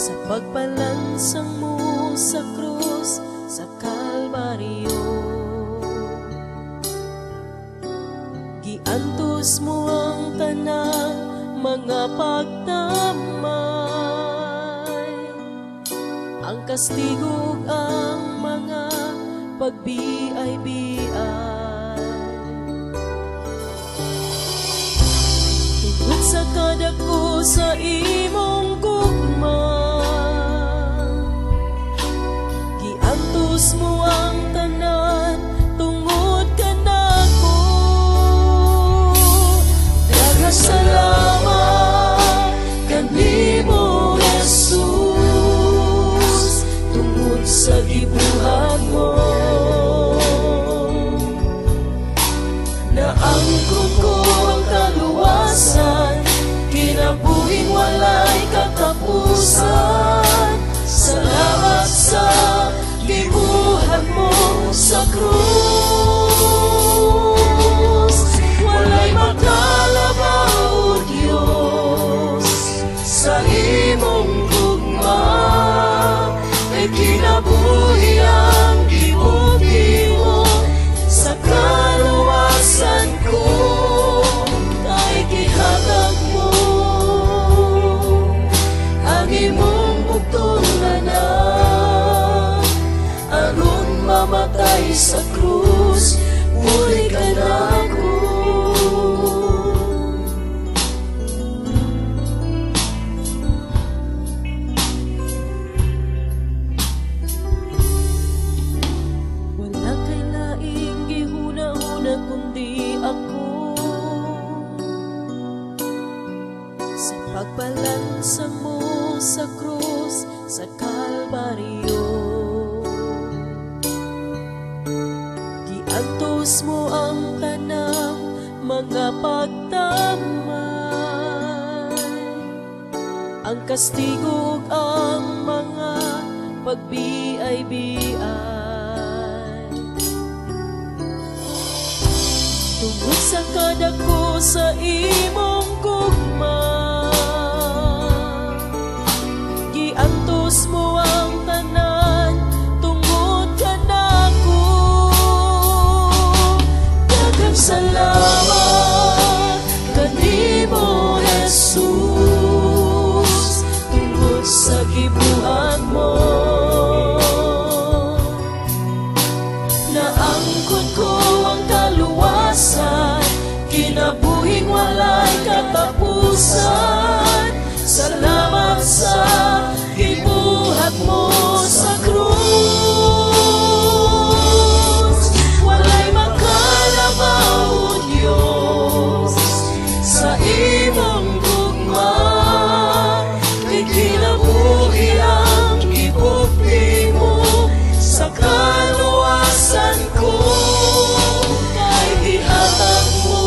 sa pagpalansang mo sa krus sa Kalbaryo. Giantos mo ang tanang mga pagdamay, ang kastigo ang mga pagbiay-biay. Tungkol sa kadako sa imong gugma, giantos mo ang tanan tungod kanako. Daghang salamat kanimo Jesus, tungod sa gibuhat mo. Naangkon ko ang kaluwasan, kinabuhing walay katapusan. Salamat sa gibuhat mo sa krus. Walay makalabaw, Diyos, sa imong gugma. Kay kinabuhi ang gibuhi mo sa kaluwasan ko. Kay gihatag mo ang imong bugtong anak, aron mamatay sa krus, muli ka nako. Wala kay laing gihuna-huna kundi ako, sa pagpalansang mo sa krus sa Kalbaryo. Giantos mo ang tanang mga pagdamay, ang kastigo ang mga pagbiay-biay. Tungod sa kadako sa imong gugma, giantos mo ang tanan tungod kanako. Daghang salamat kanimo Jesus, tungod sa gibuhat mo. Naangkon ko ang kaluwasan, kinabuhing walay katapusan. Salamat sa gibuhat mo sa krus. Walay makalabaw, Diyos, sa imong gugma. Kay kinabuhi ang gibuhi mo sa kaluwasan ko. Kay gihatag mo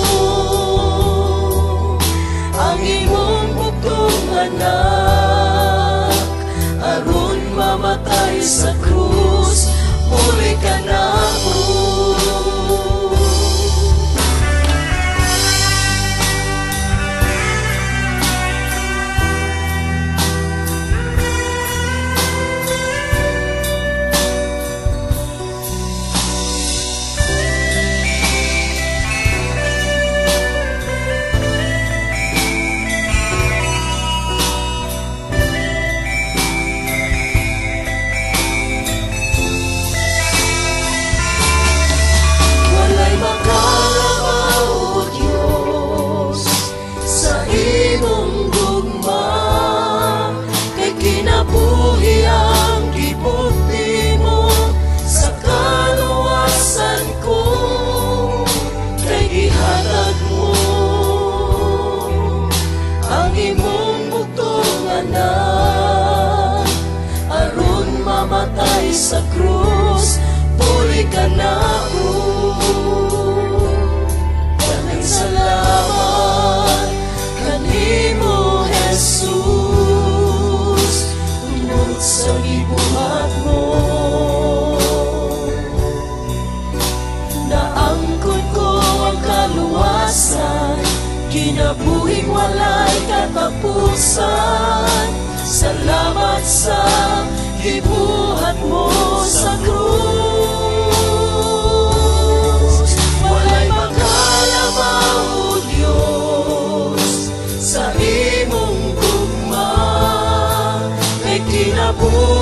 ang imong bugtong anak, aron mamatay sa krus, muli ka nako. Sa krus, muli ka nako. Daghang salamat kanimo Jesus, tungod sa gibuhat mo. Naangkon ko ang kaluwasan, kinabuhing walay katapusan. Salamat sa gibuhat mo sa krus. Walay makalabaw, O Diyos, sa imong gugma. Kay kinabuhi